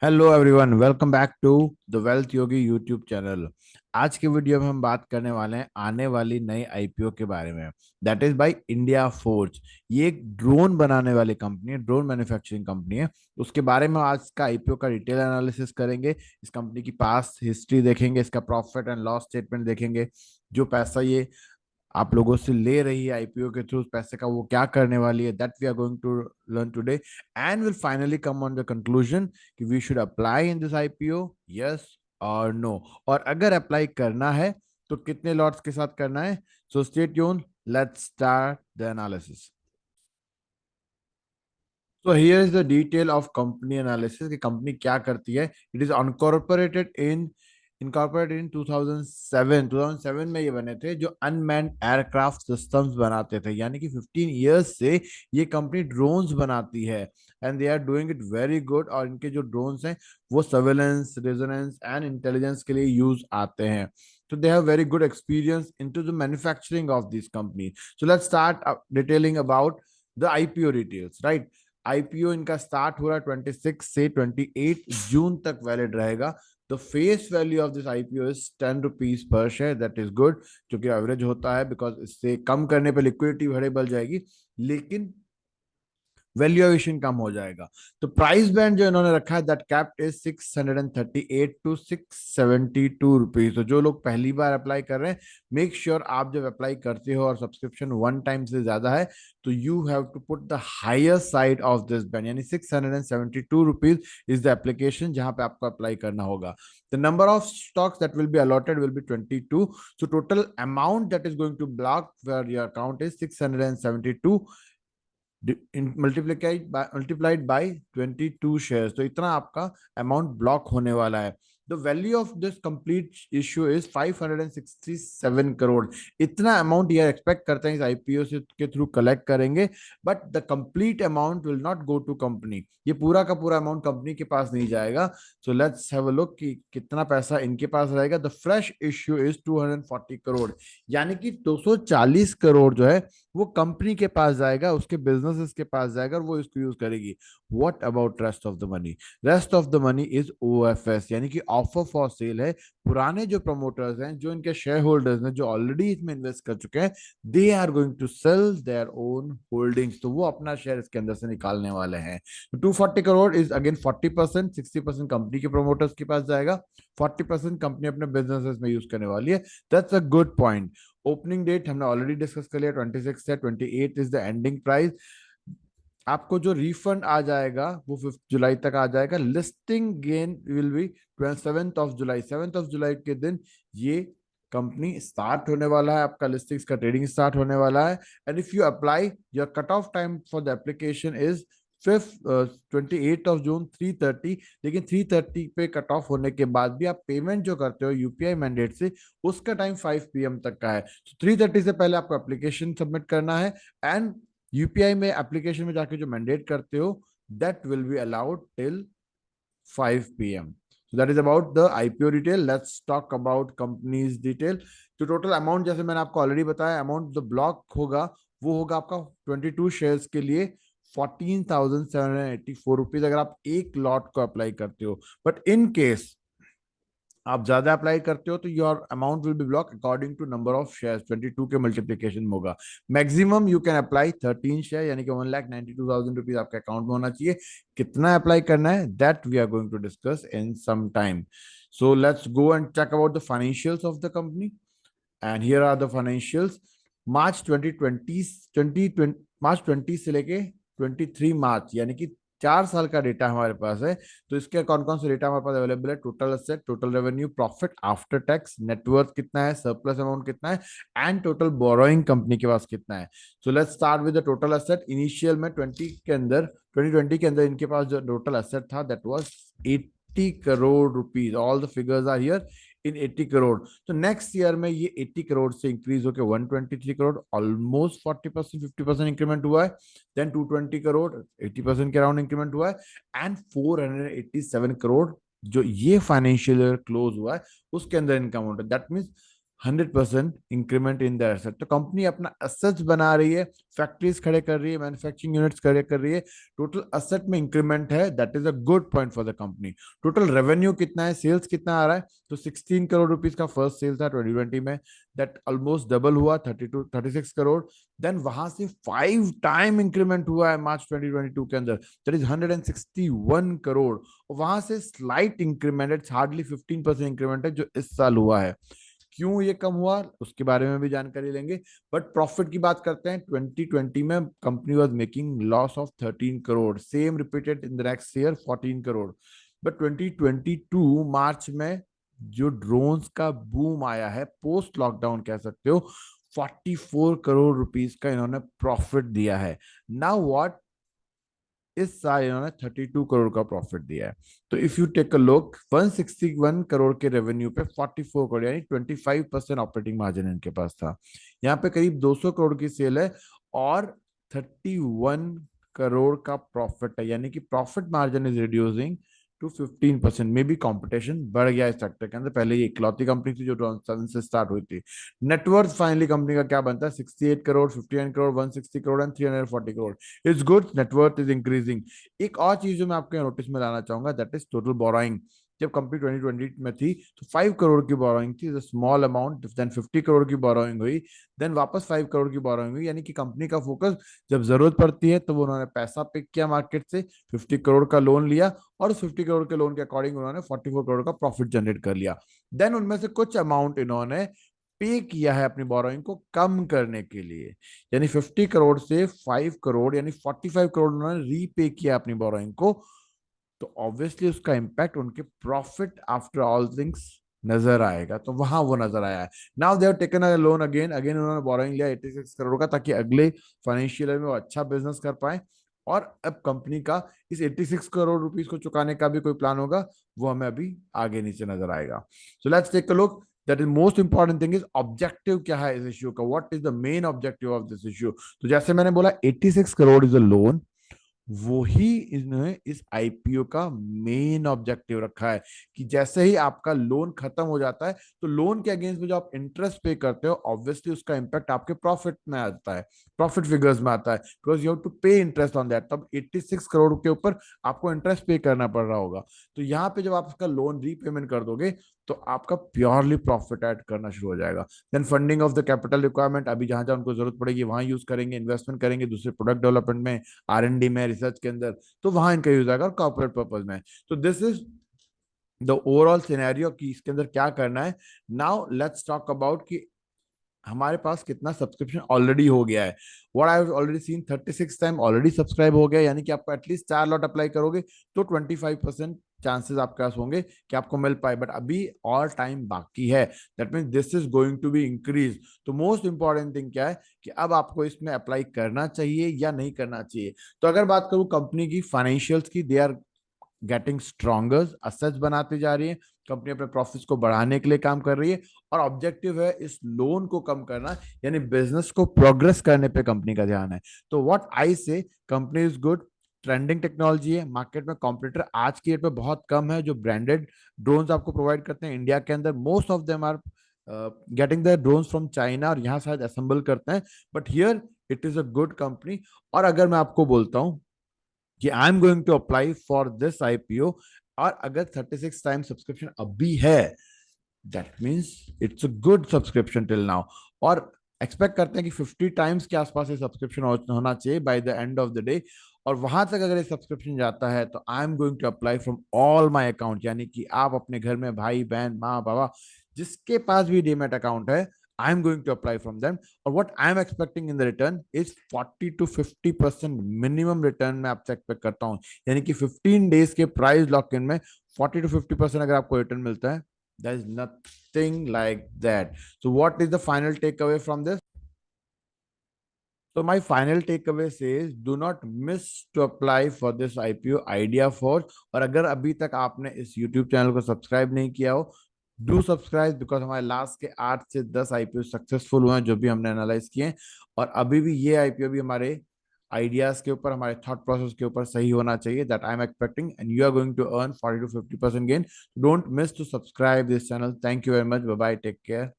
Hello everyone, welcome back to the Wealth Yogi YouTube channel. आज के video में हम बात करने वाले हैं आने वाली नई आईपीओ के बारे में। That is by India forge. ये एक ड्रोन बनाने वाली कंपनी है, ड्रोन मैन्युफैक्चरिंग कंपनी है। उसके बारे में आज का आईपीओ का डिटेल एनालिसिस करेंगे। इस कंपनी की पास्ट हिस्ट्री देखेंगे, इसका प्रॉफिट एंड लॉस स्टेटमेंट देखेंगे। जो पैसा ये आप लोगों से ले रही है आईपीओ के थ्रू, उस पैसे का वो क्या करने वाली है, that we are going to learn today. And will finally come on the conclusion कि we should apply in this IPO, yes और नो। और अगर अप्लाई करना है तो कितने लॉट्स के साथ करना है। So stay tune, let's start the analysis. So here is the detail of company analysis कि कंपनी क्या करती है। इट इज incorporated in 2007 में ये बने थे, जो अनमैन्ड एयरक्राफ्ट सिस्टम्स बनाते थे। यानी कि 15 इयर्स से ये कंपनी ड्रोन्स बनाती है and they are doing it very good. और इनके जो ड्रोन्स हैं वो सर्वेलेंस, रेजोनेंस एंड इंटेलिजेंस के लिए यूज आते हैं। So they have very good experience into the manufacturing of these companies. So let's start detailing about the IPO details, right? IPO इनका स्टार्ट हो रहा है 26 से 28 जून तक वैलिड रहेगा। The face value of this IPO is 10 rupees per share. That is good, जो कि average होता है, बिकॉज इससे कम करने पे लिक्विडिटी बड़े बढ़ जाएगी, लेकिन वैल्यूएशन कम हो जाएगा। तो प्राइस बैंड जो इन्होंने रखा है, that cap is 638 to 672 rupees. तो जो लोग पहली बार अप्लाई कर रहे हैं, मेक श्योर आप जब अप्लाई करते हो और सब्सक्रिप्शन वन टाइम से ज्यादा है, तो you have to put the higher side of this band, यानी 672 रुपीज इज द एप्लीकेशन जहां पे आपको अप्लाई करना होगा। The number of stocks that will be allotted will be 22। So total amount that is going to block where your account is 672 multiplied by 22 shares. तो इतना आपका amount block होने वाला है। The value of this complete issue is 567 crore. इतना amount ये expect करते हैं इस आईपीओ से के थ्रू कलेक्ट करेंगे। But the complete amount will not go to company. ये पूरा का पूरा अमाउंट कंपनी के पास नहीं जाएगा। So let's have a look कि कितना पैसा इनके पास रहेगा। The fresh issue is 240 crore, यानी कि 240 करोड़ जो है वो कंपनी के पास जाएगा, उसके बिजनेसेस के पास जाएगा और वो इसको यूज करेगी। What about rest of the money? Rest of the money is OFS, यानी कि ऑफर फॉर सेल है। पुराने जो प्रमोटर्स हैं, जो इनके शेयर होल्डर्स हैं, जो ऑलरेडी इसमें इन्वेस्ट कर चुके हैं, they are going to sell their own holdings. तो वो अपना शेयर इसके अंदर से निकालने वाले हैं। 240 करोड़ इज अगेन 40%। 60% कंपनी के प्रमोटर्स के पास जाएगा, 40% कंपनी अपने बिजनेसेस में यूज करने वाली है। That's a good point. Opening date हमने ऑलरेडी डिस्कस कर लिया, 26 है, 28 इज द एंडिंग प्राइस। आपको जो रिफंड आ जाएगा वो 5 जुलाई तक आ जाएगा। लिस्टिंग गेन विल बी 7 जुलाई। 7 जुलाई के दिन ये कंपनी स्टार्ट होने वाला है, आपका लिस्टिंग्स का ट्रेडिंग स्टार्ट होने वाला है। And if you apply, your cut off time for the application is 28 जून 3:30। लेकिन 3:30 पे कट ऑफ होने के बाद भी आप पेमेंट जो करते हो यूपीआई मैंडेट से, उसका टाइम 5 PM तक का है। 3:30 से पहले आपको एप्लीकेशन सबमिट करना है। एंड यूपीआई में एप्लीकेशन में जाके जो मैंडेट करते हो, that will be allowed till 5 PM। So that is about the IPO detail. Let's talk about companies detail. तो टोटल अमाउंट जैसे मैंने आपको ऑलरेडी बताया, अमाउंट जो ब्लॉक होगा वो होगा आपका 22 शेयर्स के लिए 14,784 रुपीज, अगर आप एक लॉट को अप्लाई करते हो। बट इन केस आप ज्यादा अप्लाई करते हो तो your amount will be block according to number of share, 22 के मल्टीप्लीकेशन में होगा। Maximum you can apply 13 share, यानी कि 1,92,000 रुपीज आपके अकाउंट में होना चाहिए। कितना अप्लाई करना है, that we are going to discuss in some time. So let's go and check about the financials of the company. And here are the financials. March 2020 2020 March 20 से लेके 23 मार्च, यानी कि 4 साल का डेटा हमारे पास है। तो इसके कौन कौन से डेटा हमारे पास अवेलेबल है? Total asset, total revenue, profit after tax, net worth कितना है, सरप्लस अमाउंट कितना है, एंड टोटल बोरोइंग कंपनी के पास कितना है। So let's start with the total asset. Initial में 2020 के अंदर इनके पास जो टोटल असेट था, that was 80 crore rupees. All the figures are here in 80 crore. तो नेक्स्ट ईयर में ये 80 करोड़ से इंक्रीज होकर 123 करोड़, ऑलमोस्ट 40% 50% इंक्रीमेंट हुआ है। देन 220 करोड़, 80% के अराउंड इंक्रीमेंट हुआ है। एंड 487 करोड़ जो ये फाइनेंशियल ईयर क्लोज हुआ है उसके अंदर इनकम अमाउंट है। That means 100% increment in the asset. तो कंपनी अपना एसेट्स बना रही है, फैक्ट्रीज खड़े कर रही है, मैन्युफैक्चरिंग यूनिट्स खड़े कर रही है, टोटल एसेट में इंक्रीमेंट है। That is a good point for the company. Total revenue कितना है, सेल्स कितना आ रहा है, तो 16 करोड़ रुपीस का फर्स्ट सेल था 2020 में, दैट ऑलमोस्ट डबल हुआ 36 करोड़। देन वहां से 5 टाइम इंक्रीमेंट हुआ है मार्च 2022 के अंदर, दैट इज 161 करोड़। वहां से स्लाइट इंक्रीमेंट, हार्डली 15% इंक्रीमेंट है जो इस साल हुआ है। क्यों ये कम हुआ उसके बारे में भी जानकारी लेंगे। बट प्रॉफिट की बात करते हैं, 2020 में company was making loss of 13 crore, same repeated in the next year 14 crore. But 2022 मार्च में जो ड्रोन्स का बूम आया है, पोस्ट लॉकडाउन कह सकते हो, 44 करोड़ रुपीस का इन्होंने प्रॉफिट दिया है। नाउ व्हाट, इस साल इन्होंने 32 करोड़ का प्रॉफिट दिया है। तो if you take a look, 161 crore के रेवेन्यू पे 44 करोड़, यानी 25% ऑपरेटिंग मार्जिन इनके पास था। यहाँ पे करीब 200 करोड़ की सेल है और 31 करोड़ का प्रॉफिट है, यानी कि profit margin is reducing to 15%। Maybe competition बढ़ गया इस सेक्टर के अंदर। पहले ये इकलौती कंपनी थी जो 2007 से स्टार्ट हुई थी। नेटवर्थ फाइनली कंपनी का क्या बनता है, 68 crore, 59 crore, 160 crore and 340 crore. It's good, net worth is increasing. एक और चीज जो मैं आपके नोटिस में लाना चाहूंगा, दैट इज टोटल बोरोइंग। जब कंपनी 2020 में थी तो 5 करोड़ की बोरोइंग थी, स्मॉल अमाउंट। देन 50 करोड़ की बोरोइंग हुई, देन वापस 5 करोड़ की बोरोइंग हुई। यानी कि कंपनी का फोकस, जब जरूरत पड़ती है तो वो उन्होंने पैसा पिक किया मार्केट से, 50 करोड़ का लोन लिया और उस 50 करोड़ के लोन के अकॉर्डिंग उन्होंने 44 करोड़ का प्रॉफिट जनरेट कर लिया। देन उनमें से कुछ अमाउंट इन्होंने पे किया है अपनी बोरोइंग को कम करने के लिए, यानी 50 करोड़ से 5 करोड़, यानी 45 करोड़ उन्होंने रीपे किया अपनी बोरोइंग को। तो ऑब्वियसली उसका इम्पैक्ट उनके प्रॉफिट आफ्टर ऑल थिंग्स नजर आएगा। तो वहां वो नजर आया है। Now they have taken a loan again, उन्होंने बोरोइंग लिया 86 करोड़ का, ताकि अगले फाइनेंशियल ईयर में वो अच्छा बिजनेस कर पाए। और अब कंपनी का इस 86 करोड़ रुपीस को चुकाने का भी कोई प्लान होगा, वो हमें अभी आगे नीचे नजर आएगा। So let's take a look. That is most important thing is objective क्या है इस इश्यू का, what is the main objective of this issue. तो जैसे मैंने बोला 86 करोड़ इज अ लोन, वो ही इन्होंने इस आईपीओ का मेन ऑब्जेक्टिव रखा है कि जैसे ही आपका लोन खत्म हो जाता है तो लोन के अगेंस्ट में जो आप इंटरेस्ट पे करते हो, ऑब्वियसली उसका इंपैक्ट आपके प्रॉफिट में आता है, प्रॉफिट फिगर्स में आता है, बिकॉज यू हैव टू पे इंटरेस्ट ऑन दैट। तब 86 करोड़ के ऊपर आपको इंटरेस्ट पे करना पड़ रहा होगा। तो यहाँ पे जब आप उसका लोन रीपेमेंट कर दोगे तो आपका प्योरली प्रॉफिट ऐड करना शुरू हो जाएगा। Then funding of the capital requirement, अभी जहां जहां उनको जरूरत पड़ेगी वहां यूज करेंगे, इन्वेस्टमेंट करेंगे दूसरे प्रोडक्ट डेवलपमेंट में, R&D में, रिसर्च के अंदर, तो वहां इनका यूज आएगा, और कॉर्पोरेट पर्पज में। तो this is the overall scenario कि इसके अंदर क्या करना है। नाउ लेट्स टॉक अबाउट कि हमारे पास कितना सब्सक्रिप्शन ऑलरेडी हो गया है। What I have already seen, 36 time already subscribe हो गया, यानी कि आपको एटलीस्ट 4 लॉट अप्लाई करोगे तो 25% चांसेस आपके पास होंगे कि आपको मिल पाए। बट अभी और टाइम बाकी है, that mean this is going to be increase. तो मोस्ट इंपॉर्टेंट थिंग क्या है कि अब आपको इसमें अप्लाई करना चाहिए या नहीं करना चाहिए। तो अगर बात करूं कंपनी की फाइनेंशियल्स की, they are getting stronger, assets बनाते जा रही है, कंपनी अपने प्रॉफिट्स को बढ़ाने के लिए काम कर रही है, और ऑब्जेक्टिव है इस लोन को कम करना, यानी बिजनेस को प्रोग्रेस करने पे कंपनी का ध्यान है। तो व्हाट आई से, company is good, trending technology है, मार्केट में कॉम्पिटिटर आज की डेट में बहुत कम है जो ब्रांडेड ड्रोन्स आपको प्रोवाइड करते हैं इंडिया के अंदर। Most of them are getting the drones from China और यहाँ शायद असेंबल करते हैं, but here it is a good company. और अगर मैं आपको बोलता हूँ कि I am going to apply for this IPO, और अगर 36 टाइम सब्सक्रिप्शन अभी है, that means it's a good subscription till now. और एक्सपेक्ट करते हैं कि 50 टाइम्स के आसपास ये सब्सक्रिप्शन होना चाहिए by the end of the day. और वहां तक अगर ये सब्सक्रिप्शन जाता है तो I am going to apply from all my account, यानी कि आप अपने घर में भाई बहन माँ बाबा जिसके पास भी डीमेट अकाउंट है, I am going to apply from them. और what I am expecting in the return is 40 to 50% minimum return मैं आपसे एक्सपेक्ट करता हूँ। यानी कि 15 डेज के प्राइस लॉक इन में 40 to 50% अगर आपको रिटर्न मिलता है, there is nothing like that. So what is the final takeaway from this? So my final takeaway says do not miss to apply for this IPO Idea Force. और अगर अभी तक आपने इस YouTube चैनल को subscribe नहीं किया हो, डू सब्सक्राइब, बिकॉज हमारे लास्ट के 8 से 10 आईपीओ सक्सेसफुल हुए हैं जो भी हमने एनालाइज किए हैं। और अभी भी ये आईपीओ भी हमारे आइडियाज के ऊपर, हमारे थॉट प्रोसेस के ऊपर सही होना चाहिए, that I am expecting and you are going to earn 40 to 50% gain. Don't miss to subscribe this channel. Thank you very much, bye bye, take care.